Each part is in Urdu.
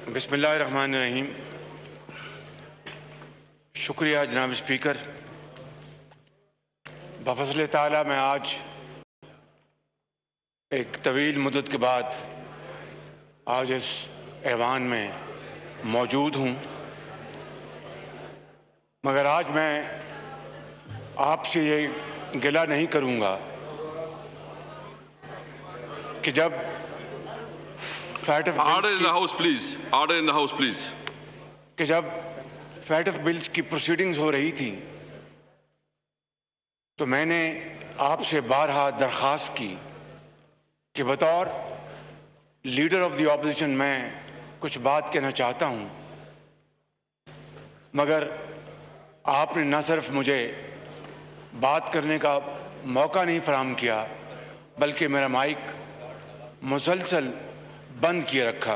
بسم اللہ الرحمن الرحیم۔ شکریہ جناب اسپیکر۔ بفضل تعالیٰ میں آج ایک طویل مدت کے بعد آج اس ایوان میں موجود ہوں، مگر آج میں آپ سے یہ گلہ نہیں کروں گا کہ جب Order in the House, please. Order in the House, please. کہ جب فیٹ آف بلز کی پروسیڈنگز ہو رہی تھی تو میں نے آپ سے بارہا درخواست کی کہ بطور لیڈر آف دی اپوزیشن میں کچھ بات کہنا چاہتا ہوں، مگر آپ نے نہ صرف مجھے بات کرنے کا موقع نہیں فراہم کیا بلکہ میرا مائک مسلسل بند کیے رکھا۔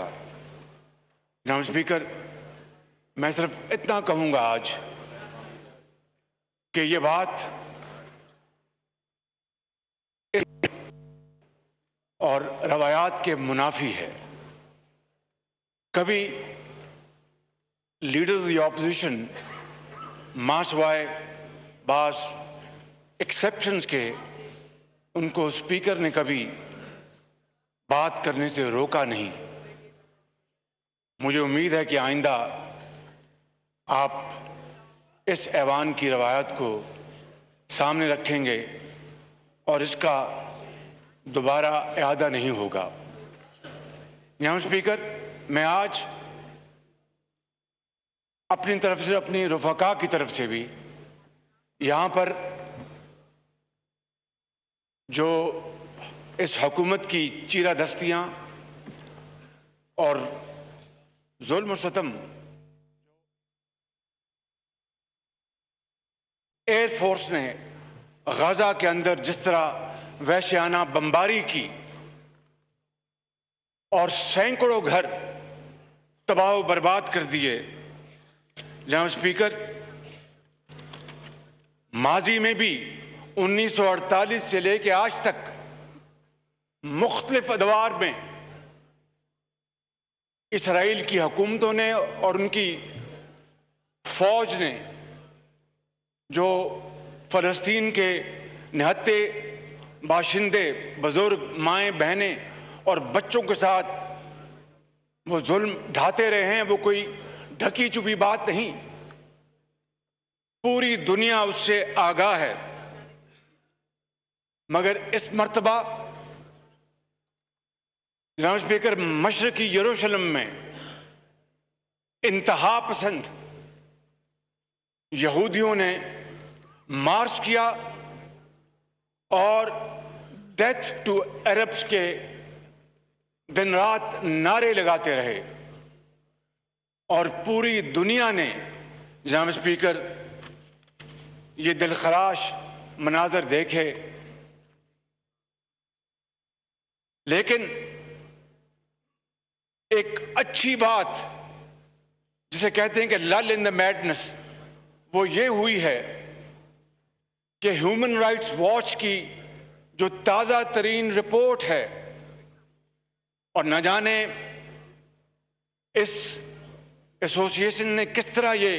جناب اسپیکر، میں صرف اتنا کہوں گا آج کہ یہ بات اور روایات کے منافی ہے۔ کبھی لیڈر آف دی اپوزیشن ماسوائے بعض ایکسیپشنز کے ان کو اسپیکر نے کبھی بات کرنے سے روکا نہیں۔ مجھے امید ہے کہ آئندہ آپ اس ایوان کی روایت کو سامنے رکھیں گے اور اس کا دوبارہ اعادہ نہیں ہوگا۔ جناب اسپیکر، میں آج اپنی طرف سے، اپنی رفقا کی طرف سے بھی یہاں پر جو اس حکومت کی چیرہ دستیاں اور ظلم و ستم ایئر فورس نے غزہ کے اندر جس طرح وحشیانہ بمباری کی اور سینکڑوں گھر تباہ و برباد کر دیے، جناب اسپیکر، ماضی میں بھی 1948 سے لے کے آج تک مختلف ادوار میں اسرائیل کی حکومتوں نے اور ان کی فوج نے جو فلسطین کے نہتے باشندے، بزرگ، مائیں، بہنیں اور بچوں کے ساتھ وہ ظلم ڈھاتے رہے ہیں، وہ کوئی ڈھکی چھپی بات نہیں، پوری دنیا اس سے آگاہ ہے۔ مگر اس مرتبہ جناب اسپیکر، مشرقی یروشلم میں انتہا پسند یہودیوں نے مارچ کیا اور ڈیتھ ٹو عربس کے دن رات نعرے لگاتے رہے، اور پوری دنیا نے جناب اسپیکر یہ دلخراش مناظر دیکھے۔ لیکن ایک اچھی بات جسے کہتے ہیں کہ لل ان دا میڈنس، وہ یہ ہوئی ہے کہ ہیومن رائٹس واچ کی جو تازہ ترین رپورٹ ہے، اور نہ جانے اس ایسوسی ایشن نے کس طرح یہ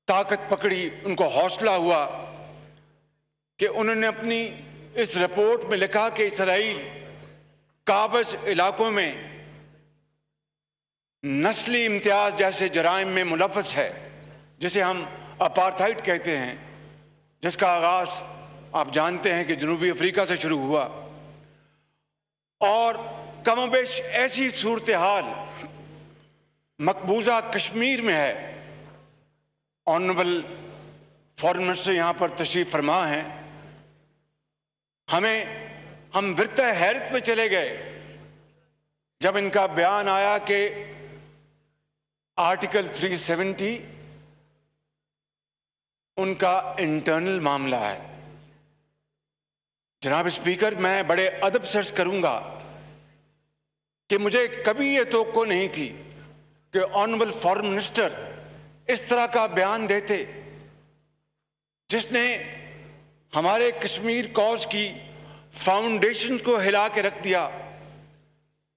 طاقت پکڑی، ان کو حوصلہ ہوا کہ انہوں نے اپنی اس رپورٹ میں لکھا کہ اسرائیل قابض علاقوں میں نسلی امتیاز جیسے جرائم میں ملوث ہے، جسے ہم اپارتھائڈ کہتے ہیں، جس کا آغاز آپ جانتے ہیں کہ جنوبی افریقہ سے شروع ہوا، اور کم و بیش ایسی صورتحال مقبوضہ کشمیر میں ہے۔ آنریبل فارن منسٹر یہاں پر تشریف فرما ہیں، ہم ورطہ حیرت میں چلے گئے جب ان کا بیان آیا کہ آرٹیکل 370 ان کا انٹرنل معاملہ ہے۔ جناب اسپیکر، میں بڑے ادب سے عرض کروں گا کہ مجھے کبھی یہ توقع نہیں تھی کہ آنریبل فارن منسٹر اس طرح کا بیان دیتے، جس نے ہمارے کشمیر کاز کی فاؤنڈیشن کو ہلا کے رکھ دیا۔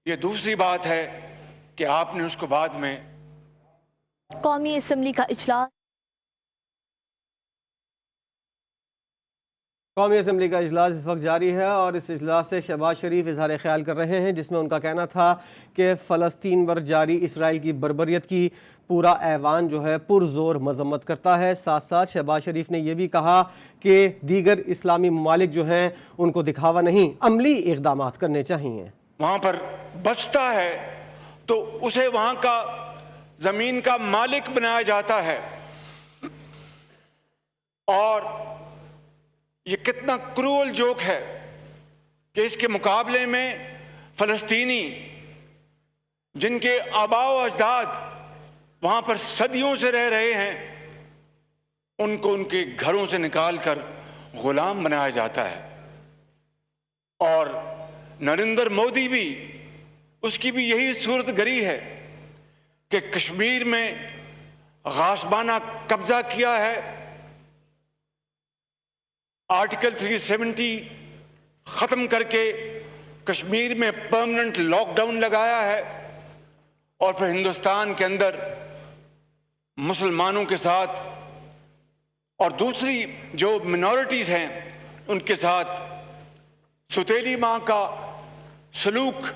یہ دوسری بات ہے کہ آپ نے اس کو بعد میں قومی اسمبلی کا اجلاس قومی اسمبلی کا اجلاس اس وقت جاری ہے اور اس اجلاس سے شہباز شریف اظہار خیال کر رہے ہیں، جس میں ان کا کہنا تھا کہ فلسطین پر جاری اسرائیل کی بربریت کی پورا ایوان جو ہے پرزور مذمت کرتا ہے۔ ساتھ ساتھ شہباز شریف نے یہ بھی کہا کہ دیگر اسلامی ممالک جو ہیں ان کو دکھاوا نہیں، عملی اقدامات کرنے چاہیے۔ وہاں پر بستا ہے تو اسے وہاں کا زمین کا مالک بنایا جاتا ہے، اور یہ کتنا کرول جوک ہے کہ اس کے مقابلے میں فلسطینی جن کے آباء و اجداد وہاں پر صدیوں سے رہ رہے ہیں، ان کو ان کے گھروں سے نکال کر غلام بنایا جاتا ہے۔ اور نریندر مودی بھی، اس کی بھی یہی صورت گری ہے کہ کشمیر میں غاصبانہ قبضہ کیا ہے، آرٹیکل 370 ختم کر کے کشمیر میں پرماننٹ لاک ڈاؤن لگایا ہے، اور پھر ہندوستان کے اندر مسلمانوں کے ساتھ اور دوسری جو منورٹیز ہیں ان کے ساتھ ستیلی ماں کا سلوک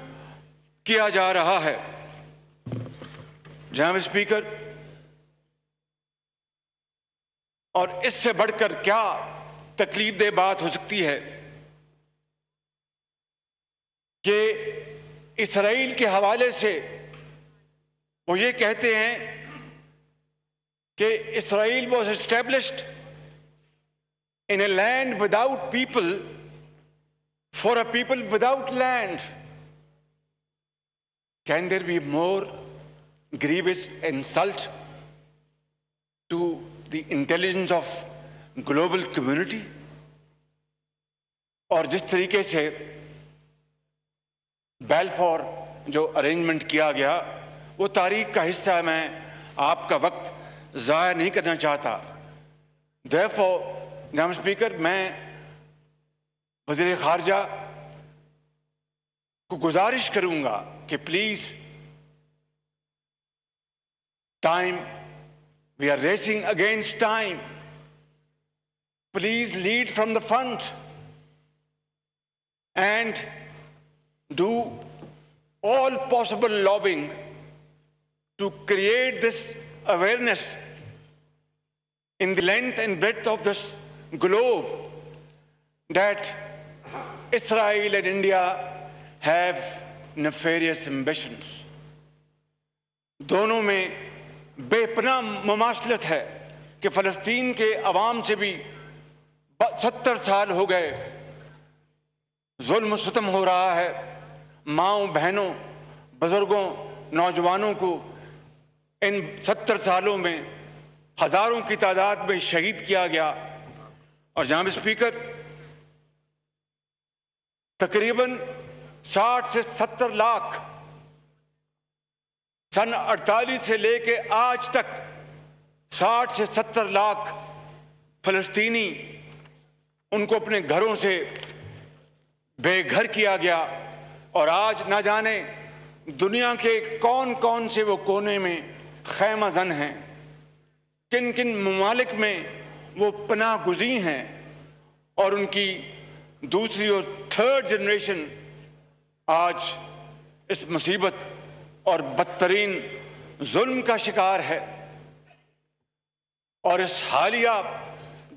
کیا جا رہا ہے۔ جناب اسپیکر، اور اس سے بڑھ کر کیا تکلیف دہ بات ہو سکتی ہے کہ اسرائیل کے حوالے سے وہ یہ کہتے ہیں کہ Israel was established in a land without people for a people without land. Can there be more grievous insult to the intelligence of global community? اور جس طریقے سے بیلفور جو ارینجمنٹ کیا گیا وہ تاریخ کا حصہ ہے، میں آپ کا وقت ضائع نہیں کرنا چاہتا۔ Therefore جناب اسپیکر، میں وزیر خارجہ کو گزارش کروں گا کہ please, time, we are racing against time, please lead from the front and do all possible lobbying to create this awareness in the length and breadth of this globe that Israel and India have nefarious ambitions. دونوں میں بے پناہ مماثلت ہے کہ فلسطین کے عوام سے بھی 70 سال ہو گئے ظلم و ستم ہو رہا ہے، ماؤں بہنوں بزرگوں نوجوانوں کو ان 70 سالوں میں ہزاروں کی تعداد میں شہید کیا گیا۔ اور جناب اسپیکر، تقریباً 60 سے 70 لاکھ سن 48 سے لے کے آج تک 60 سے 70 لاکھ فلسطینی ان کو اپنے گھروں سے بے گھر کیا گیا، اور آج نہ جانے دنیا کے کون کون سے وہ کونے میں خیمہ زن ہیں، کن کن ممالک میں وہ پناہ گزین ہیں، اور ان کی دوسری اور تھرڈ جنریشن آج اس مصیبت اور بدترین ظلم کا شکار ہے۔ اور اس حالیہ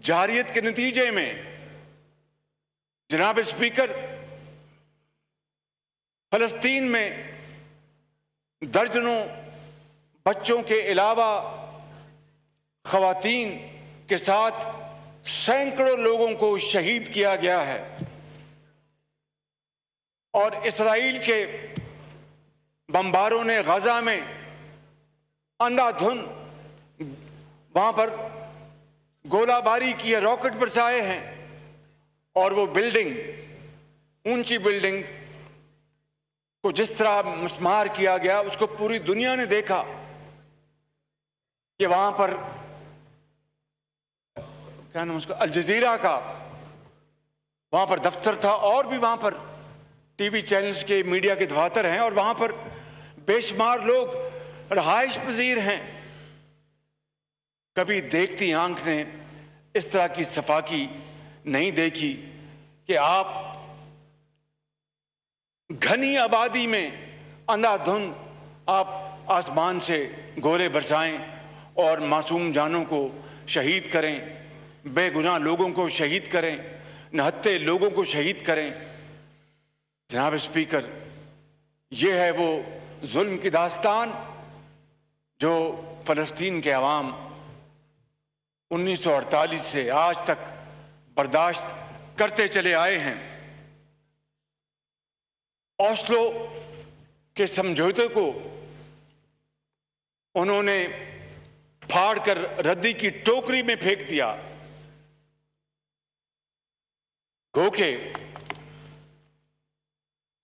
جارحیت کے نتیجے میں جناب اسپیکر، فلسطین میں درجنوں بچوں کے علاوہ خواتین کے ساتھ سینکڑوں لوگوں کو شہید کیا گیا ہے، اور اسرائیل کے بمباروں نے غزہ میں اندھا دھند وہاں پر گولہ باری کی ہے، راکٹ برسائے ہیں، اور وہ بلڈنگ، اونچی بلڈنگ کو جس طرح مسمار کیا گیا اس کو پوری دنیا نے دیکھا کہ وہاں پر کیا نام اس کا، الجزیرہ کا وہاں پر دفتر تھا، اور بھی وہاں پر ٹی وی چینلز کے میڈیا کے دفاتر ہیں، اور وہاں پر بے شمار لوگ رہائش پذیر ہیں. کبھی دیکھتی آنکھ نے اس طرح کی صفاقی نہیں دیکھی کہ آپ گھنی آبادی میں اندھا دھند آپ آسمان سے گولے برسائیں اور معصوم جانوں کو شہید کریں، بے گناہ لوگوں کو شہید کریں، نہتے لوگوں کو شہید کریں. جناب اسپیکر، یہ ہے وہ ظلم کی داستان جو فلسطین کے عوام 1948 سے آج تک برداشت کرتے چلے آئے ہیں. اوسلو کے سمجھوتے کو انہوں نے پھاڑ کر ردی کی ٹوکری میں پھینک دیا. گو کہ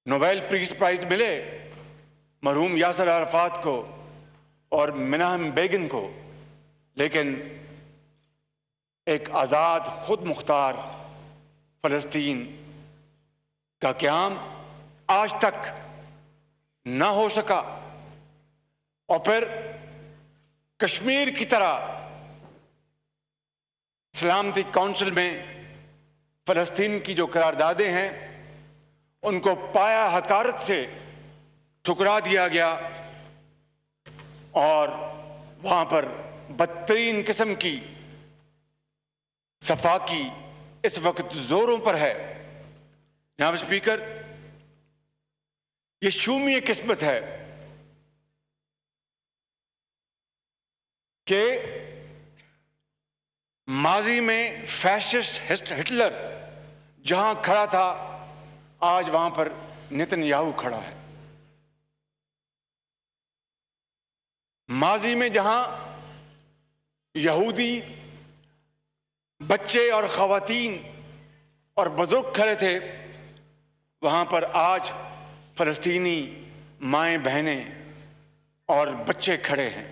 نوبیل پیس پرائز ملے مرحوم یاسر عرفات کو اور مناہم بیگن کو، لیکن ایک آزاد خود مختار فلسطین کا قیام آج تک نہ ہو سکا. اور پھر کشمیر کی طرح سلامتی کونسل میں فلسطین کی جو قراردادیں ہیں ان کو پایا حقارت سے ٹھکرا دیا گیا اور وہاں پر بدترین قسم کی صفاقی اس وقت زوروں پر ہے. جناب اسپیکر، یہ شومی قسمت ہے کہ ماضی میں فیشسٹ ہٹلر جہاں کھڑا تھا آج وہاں پر نتن یاہو کھڑا ہے. ماضی میں جہاں یہودی بچے اور خواتین اور بزرگ کھڑے تھے وہاں پر آج فلسطینی مائیں بہنیں اور بچے کھڑے ہیں.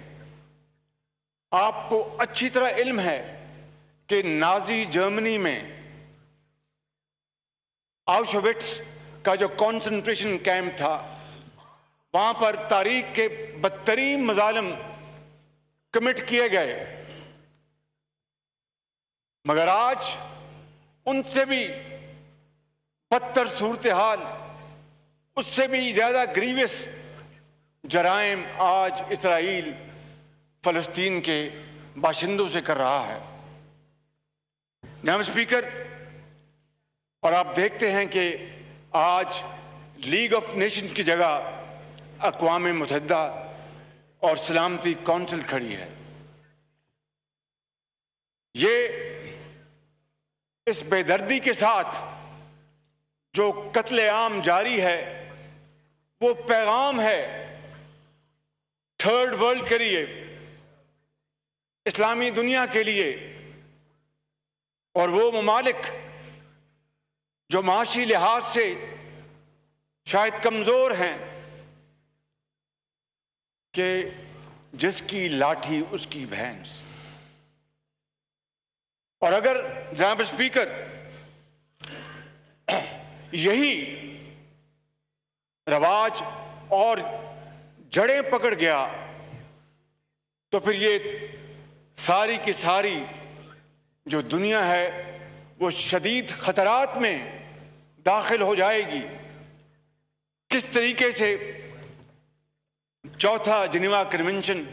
آپ کو اچھی طرح علم ہے کہ نازی جرمنی میں آؤشوٹس کا جو کنسنٹریشن کیمپ تھا وہاں پر تاریخ کے بدترین مظالم کمٹ کیے گئے، مگر آج ان سے بھی بدتر صورتحال، اس سے بھی زیادہ گریوس جرائم آج اسرائیل فلسطین کے باشندوں سے کر رہا ہے. جناب اسپیکر، اور آپ دیکھتے ہیں کہ آج لیگ آف نیشن کی جگہ اقوام متحدہ اور سلامتی کونسل کھڑی ہے. یہ اس بے دردی کے ساتھ جو قتل عام جاری ہے وہ پیغام ہے تھرڈ ورلڈ کے لیے، اسلامی دنیا کے لیے، اور وہ ممالک جو معاشی لحاظ سے شاید کمزور ہیں کہ جس کی لاٹھی اس کی بھینس. اور اگر جناب اسپیکر یہی رواج اور جڑیں پکڑ گیا تو پھر یہ ساری کی ساری جو دنیا ہے وہ شدید خطرات میں داخل ہو جائے گی. کس طریقے سے چوتھا جنیوا کنونشن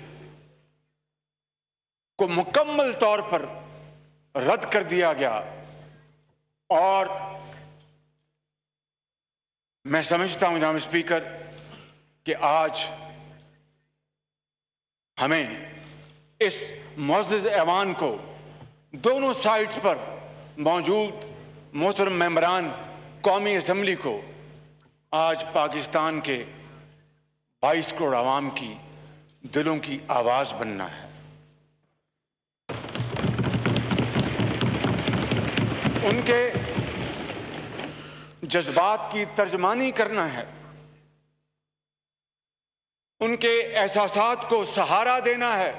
کو مکمل طور پر رد کر دیا گیا، اور میں سمجھتا ہوں جناب اسپیکر کہ آج ہمیں اس معزز ایوان کو دونوں سائٹس پر موجود محترم ممبران قومی اسمبلی کو آج پاکستان کے 22 کروڑ عوام کی دلوں کی آواز بننا ہے. ان کے جذبات کی ترجمانی کرنا ہے، ان کے احساسات کو سہارا دینا ہے،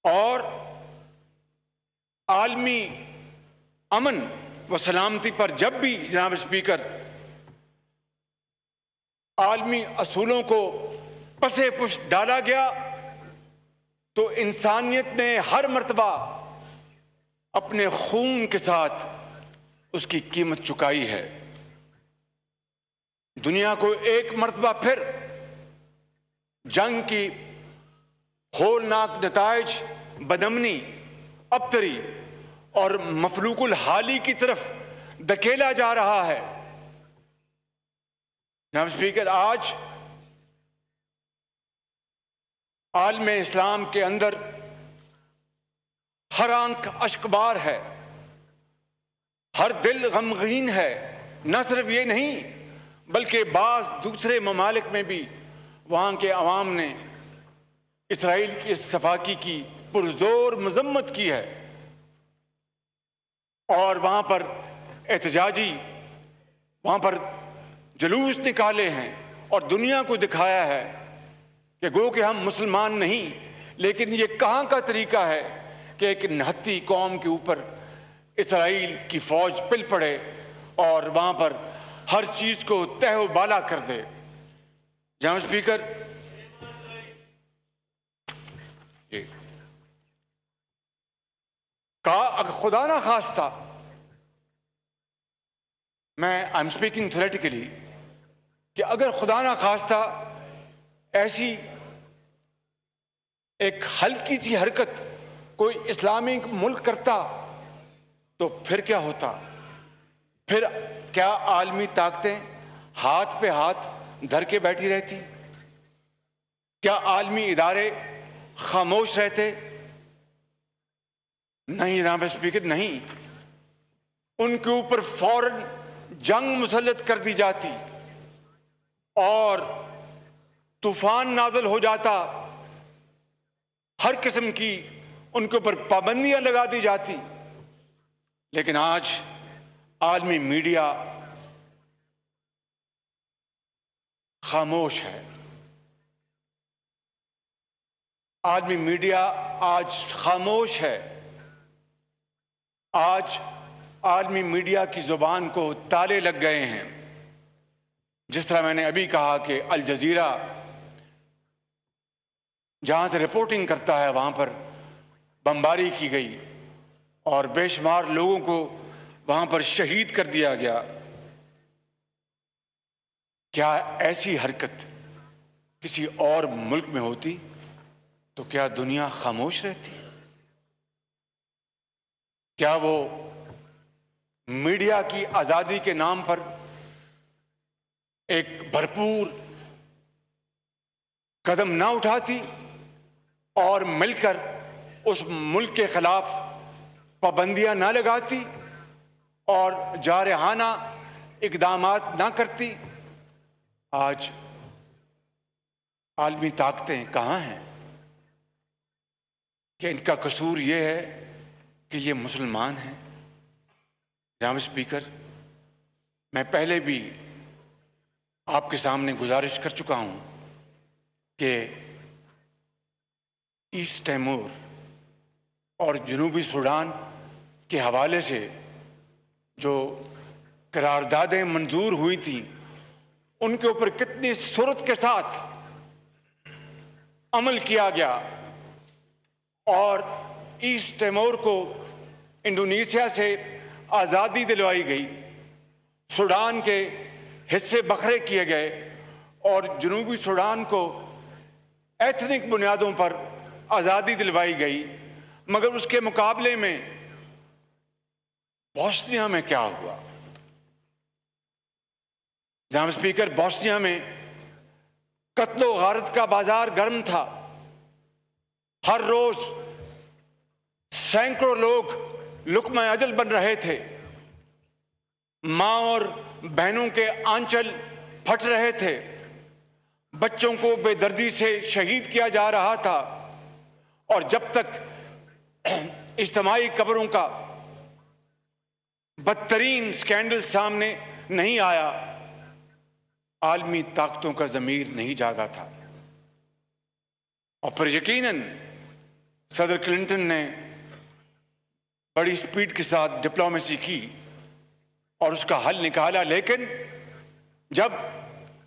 اور عالمی امن و سلامتی پر جب بھی جناب اسپیکر عالمی اصولوں کو پسے پش ڈالا گیا تو انسانیت نے ہر مرتبہ اپنے خون کے ساتھ اس کی قیمت چکائی ہے. دنیا کو ایک مرتبہ پھر جنگ کی ہولناک نتائج، بدامنی، ابتری اور مفلوق الحالی کی طرف دھکیلا جا رہا ہے. جناب اسپیکر، آج عالم اسلام کے اندر ہر آنکھ اشکبار ہے، ہر دل غمگین ہے. نہ صرف یہ نہیں بلکہ بعض دوسرے ممالک میں بھی وہاں کے عوام نے اسرائیل کی اس صفاقی کی پرزور مذمت کی ہے اور وہاں پر احتجاجی وہاں پر جلوس نکالے ہیں اور دنیا کو دکھایا ہے کہ گو کہ ہم مسلمان نہیں، لیکن یہ کہاں کا طریقہ ہے کہ ایک نہتی قوم کے اوپر اسرائیل کی فوج پل پڑے اور وہاں پر ہر چیز کو تہ و بالا کر دے. جناب اسپیکر، اگر خدا نہ خواستہ، میں آئی ایم اسپیکنگ تھیوریٹیکلی، کہ اگر خدا نہ خواستہ ایسی ایک ہلکی سی حرکت کوئی اسلامی ملک کرتا تو پھر کیا ہوتا؟ پھر کیا عالمی طاقتیں ہاتھ پہ ہاتھ دھر کے بیٹھی رہتی؟ کیا عالمی ادارے خاموش رہتے؟ نہیں جناب اسپیکر، نہیں. ان کے اوپر فوراً جنگ مسلط کر دی جاتی اور طوفان نازل ہو جاتا، ہر قسم کی ان کے اوپر پابندیاں لگا دی جاتی. لیکن آج عالمی میڈیا خاموش ہے. عالمی میڈیا آج خاموش ہے. آج عالمی میڈیا کی زبان کو تالے لگ گئے ہیں. جس طرح میں نے ابھی کہا کہ الجزیرہ جہاں سے رپورٹنگ کرتا ہے وہاں پر بمباری کی گئی اور بے شمار لوگوں کو وہاں پر شہید کر دیا گیا. کیا ایسی حرکت کسی اور ملک میں ہوتی تو کیا دنیا خاموش رہتی؟ کیا وہ میڈیا کی آزادی کے نام پر ایک بھرپور قدم نہ اٹھاتی اور مل کر اس ملک کے خلاف پابندیاں نہ لگاتی اور جارحانہ اقدامات نہ کرتی؟ آج عالمی طاقتیں کہاں ہیں کہ ان کا قصور یہ ہے کہ یہ مسلمان ہیں؟ جناب اسپیکر، میں پہلے بھی آپ کے سامنے گزارش کر چکا ہوں کہ ایسٹ تیمور اور جنوبی سوڈان کے حوالے سے جو قراردادیں منظور ہوئی تھیں ان کے اوپر کتنی سرعت کے ساتھ عمل کیا گیا اور ایسٹ تیمور کو انڈونیشیا سے آزادی دلوائی گئی، سوڈان کے حصے بکھرے کیے گئے اور جنوبی سوڈان کو ایتھنک بنیادوں پر آزادی دلوائی گئی. مگر اس کے مقابلے میں بوسنیا میں کیا ہوا؟ جناب اسپیکر، بوسنیا میں قتل و غارت کا بازار گرم تھا. ہر روز سینکڑوں لوگ لقمہ اجل بن رہے تھے. ماں اور بہنوں کے آنچل پھٹ رہے تھے. بچوں کو بے دردی سے شہید کیا جا رہا تھا اور جب تک اجتماعی قبروں کا بدترین سکینڈل سامنے نہیں آیا عالمی طاقتوں کا ضمیر نہیں جاگا تھا. اور پھر یقیناً صدر کلنٹن نے بڑی سپیڈ کے ساتھ ڈپلومیسی کی اور اس کا حل نکالا. لیکن جب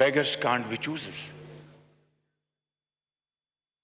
beggars can't be choosers।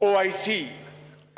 OIC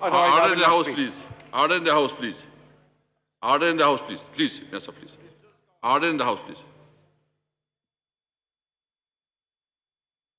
Order in the House, please. Order in the House, please. Order in the House, please. Please, yes, sir, please. Order in the House, please.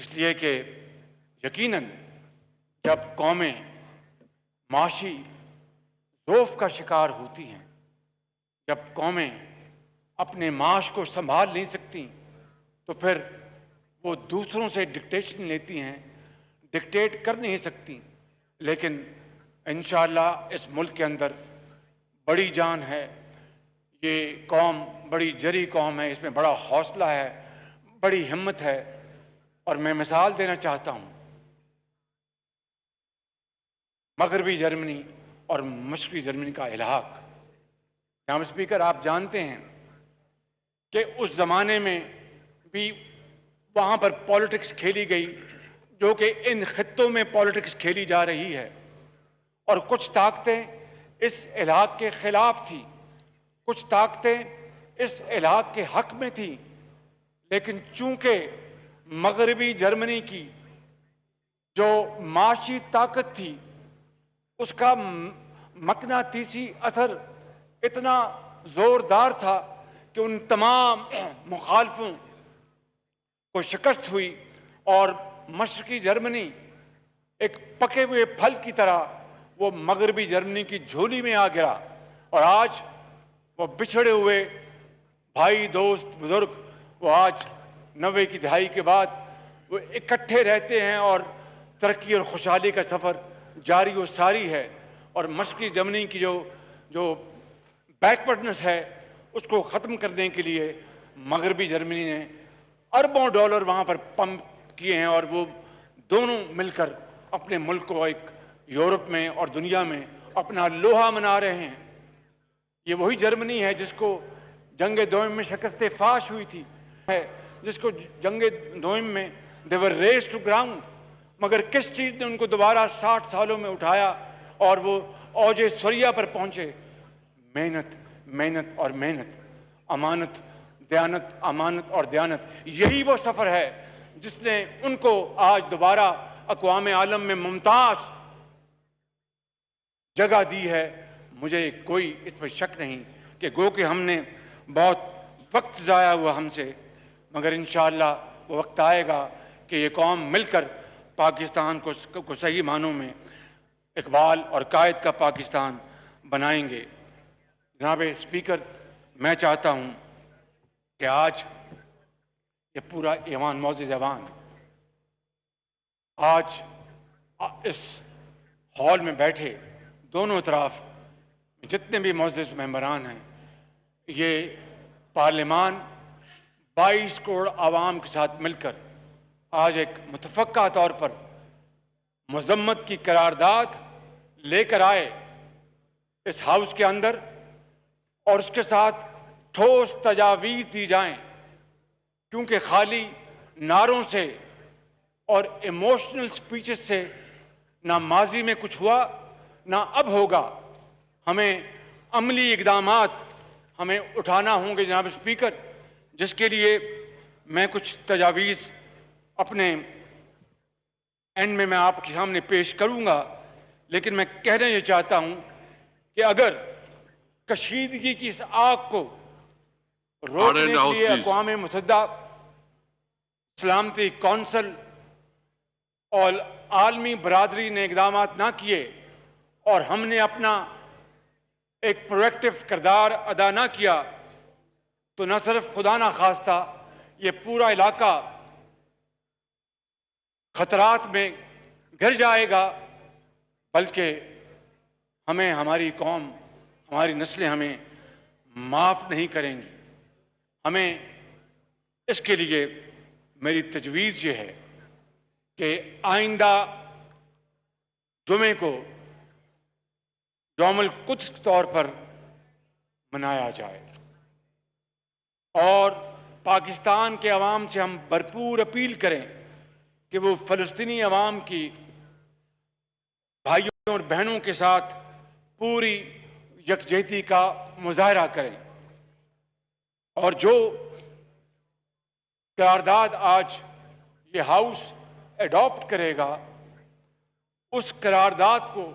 اس لیے کہ یقیناً جب قومیں معاشی ضعف کا شکار ہوتی ہیں، جب قومیں اپنے معاش کو سنبھال نہیں سکتی، تو پھر وہ دوسروں سے ڈکٹیشن لیتی ہیں، ڈکٹیٹ کر نہیں سکتی. لیکن انشاءاللہ اس ملک کے اندر بڑی جان ہے. یہ قوم بڑی جری قوم ہے، اس میں بڑا حوصلہ ہے، بڑی ہمت ہے. اور میں مثال دینا چاہتا ہوں، مغربی جرمنی اور مشرقی جرمنی کا الحاق. جناب اسپیکر، آپ جانتے ہیں کہ اس زمانے میں بھی وہاں پر پالیٹکس کھیلی گئی جو کہ ان خطوں میں پالیٹکس کھیلی جا رہی ہے. اور کچھ طاقتیں اس الحاق کے خلاف تھیں، کچھ طاقتیں اس الحاق کے حق میں تھیں. لیکن چونکہ مغربی جرمنی کی جو معاشی طاقت تھی، اس کا مقناطیسی اثر اتنا زوردار تھا کہ ان تمام مخالفوں کو شکست ہوئی اور مشرقی جرمنی ایک پکے ہوئے پھل کی طرح وہ مغربی جرمنی کی جھولی میں آ گرا. اور آج وہ بچھڑے ہوئے بھائی، دوست، بزرگ، وہ آج 90 کی دہائی کے بعد وہ اکٹھے رہتے ہیں اور ترقی اور خوشحالی کا سفر جاری و ساری ہے. اور مشرقی جرمنی کی جو بیکورڈنس ہے اس کو ختم کرنے کے لیے مغربی جرمنی نے اربوں ڈالر وہاں پر پمپ کیے ہیں، اور وہ دونوں مل کر اپنے ملک کو ایک یورپ میں اور دنیا میں اپنا لوہا منا رہے ہیں. یہ وہی جرمنی ہے جس کو جنگ دوئم میں شکست فاش ہوئی تھی، جس کو جنگ دوئم میں they were raised to ground. مگر کس چیز نے ان کو دوبارہ 60 سالوں میں اٹھایا اور وہ اوج ثریا پر پہنچے؟ محنت، محنت اور محنت، امانت، دیانت، امانت اور دیانت. یہی وہ سفر ہے جس نے ان کو آج دوبارہ اقوام عالم میں ممتاز جگہ دی ہے. مجھے کوئی اس پر شک نہیں کہ گو کہ ہم نے بہت وقت ضائع ہوا ہم سے، مگر انشاءاللہ وہ وقت آئے گا کہ یہ قوم مل کر پاکستان کو صحیح معنوں میں اقبال اور قائد کا پاکستان بنائیں گے. جناب اسپیکر، میں چاہتا ہوں کہ آج یہ پورا ایوان، معزز ایوان، آج اس ہال میں بیٹھے دونوں طرف جتنے بھی معزز ممبران ہیں، یہ پارلیمان 22 کروڑ عوام کے ساتھ مل کر آج ایک متفقہ طور پر مذمت کی قرارداد لے کر آئے اس ہاؤس کے اندر، اور اس کے ساتھ ٹھوس تجاویز دی جائیں. کیونکہ خالی نعروں سے اور ایموشنل سپیچز سے نہ ماضی میں کچھ ہوا نہ اب ہوگا. ہمیں عملی اقدامات ہمیں اٹھانا ہوں گے. جناب اسپیکر، جس کے لیے میں کچھ تجاویز اپنے اینڈ میں آپ کے سامنے پیش کروں گا. لیکن میں کہنا یہ چاہتا ہوں کہ اگر کشیدگی کی اس آگ کو روکنے کے لیے اقوام متحدہ سلامتی کونسل اور عالمی برادری نے اقدامات نہ کیے اور ہم نے اپنا ایک پرویکٹیو کردار ادا نہ کیا، تو نہ صرف خدا نہ خواستہ یہ پورا علاقہ خطرات میں گر جائے گا، بلکہ ہمیں، ہماری قوم، ہماری نسلیں ہمیں معاف نہیں کریں گی. ہمیں اس کے لیے میری تجویز یہ ہے کہ آئندہ جمعے کو یوم القدس کے طور پر منایا جائے، اور پاکستان کے عوام سے ہم بھرپور اپیل کریں کہ وہ فلسطینی عوام کی بھائیوں اور بہنوں کے ساتھ پوری یکجہتی کا مظاہرہ کریں. اور جو قرارداد آج یہ ہاؤس ایڈاپٹ کرے گا، اس قرارداد کو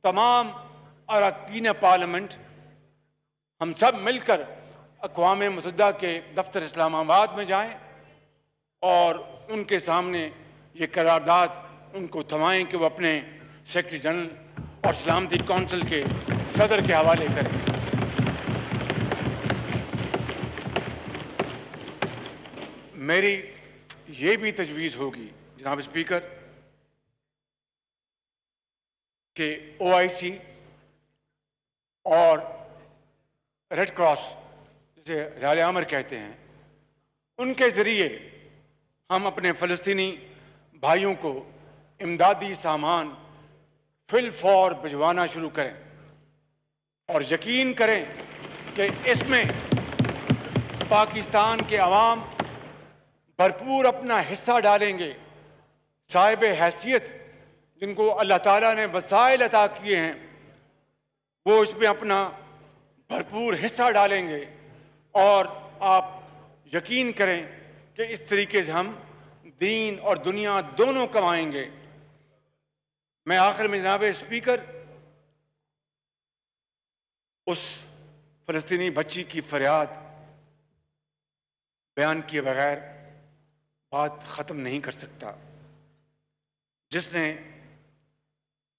تمام اراکین پارلیمنٹ ہم سب مل کر اقوام متحدہ کے دفتر اسلام آباد میں جائیں اور ان کے سامنے یہ قرارداد ان کو تھمائیں کہ وہ اپنے سیکرٹری جنرل اور سلامتی کونسل کے صدر کے حوالے کریں۔ میری یہ بھی تجویز ہوگی جناب اسپیکر کہ OIC اور ریڈ کراس جسے ہلال احمر کہتے ہیں ان کے ذریعے ہم اپنے فلسطینی بھائیوں کو امدادی سامان فی الفور بھجوانا شروع کریں اور یقین کریں کہ اس میں پاکستان کے عوام بھرپور اپنا حصہ ڈالیں گے۔ صاحب حیثیت جن کو اللہ تعالیٰ نے وسائل عطا کیے ہیں وہ اس میں اپنا بھرپور حصہ ڈالیں گے اور آپ یقین کریں کہ اس طریقے سے ہم دین اور دنیا دونوں کمائیں گے۔ میں آخر میں جناب اسپیکر اس فلسطینی بچی کی فریاد بیان کیے بغیر بات ختم نہیں کر سکتا، جس نے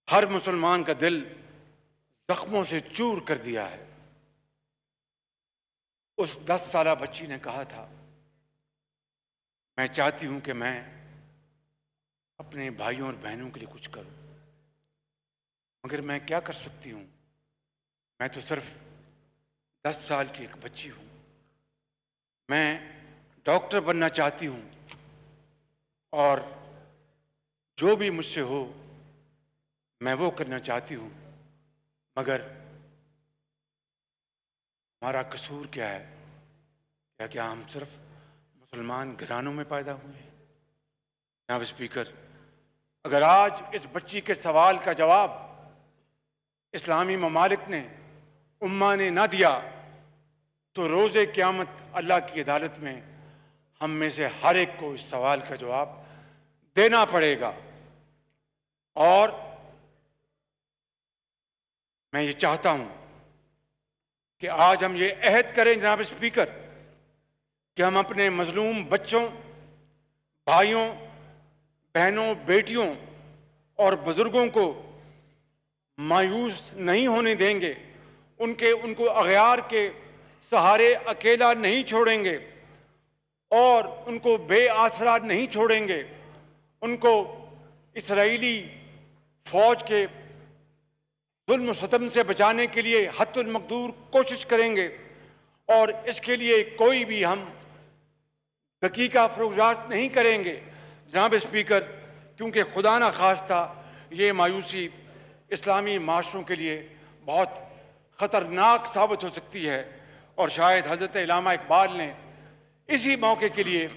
ہر مسلمان کا دل زخموں سے چور کر دیا ہے۔ اس 10 سالہ بچی نے کہا تھا میں چاہتی ہوں کہ میں اپنے بھائیوں اور بہنوں کے لیے کچھ کروں، مگر میں کیا کر سکتی ہوں، میں تو صرف 10 سال کی ایک بچی ہوں۔ میں ڈاکٹر بننا چاہتی ہوں اور جو بھی مجھ سے ہو میں وہ کرنا چاہتی ہوں، مگر ہمارا قصور کیا ہے؟ کیا ہم صرف مسلمان گھرانوں میں پیدا ہوئے ہیں؟ جناب اسپیکر، اگر آج اس بچی کے سوال کا جواب اسلامی ممالک نے امہ نے نہ دیا تو روز قیامت اللہ کی عدالت میں ہم میں سے ہر ایک کو اس سوال کا جواب دینا پڑے گا۔ اور میں یہ چاہتا ہوں کہ آج ہم یہ عہد کریں جناب اسپیکر کہ ہم اپنے مظلوم بچوں، بھائیوں، بہنوں، بیٹیوں اور بزرگوں کو مایوس نہیں ہونے دیں گے، ان کو اغیار کے سہارے اکیلا نہیں چھوڑیں گے اور ان کو بے آسرا نہیں چھوڑیں گے۔ ان کو اسرائیلی فوج کے ظلم و ستم سے بچانے کے لیے حد المقدور کوشش کریں گے اور اس کے لیے کوئی بھی ہم دقیقہ فروگزاشت نہیں کریں گے جناب اسپیکر، کیونکہ خدا نہ خواستہ یہ مایوسی اسلامی معاشروں کے لیے بہت خطرناک ثابت ہو سکتی ہے۔ اور شاید حضرت علامہ اقبال نے اسی موقع کے لیے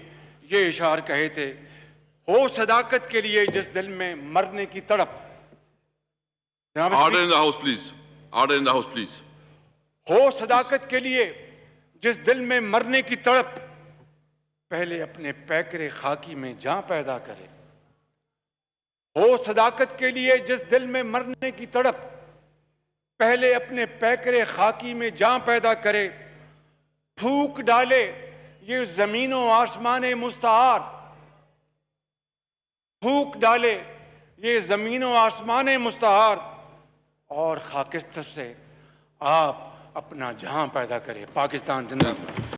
یہ اشعار کہے تھے، ہو صداقت کے لیے جس دل میں مرنے کی تڑپ۔ Order in the House, please. Order in the House, please. ہو صداقت کے لیے جس دل میں مرنے کی تڑپ، پہلے اپنے پیکرے خاکی میں جاں پیدا کرے۔ ہو صداقت کے لیے جس دل میں مرنے کی تڑپ، پہلے اپنے پیکرے خاکی میں جاں پیدا کرے۔ پھونک ڈالے یہ زمین و آسمان مستعار، پھونک ڈالے یہ زمین و آسمان مستعار، اور خاکستر سے آپ اپنا جہاں پیدا کرے۔ پاکستان زندہ باد۔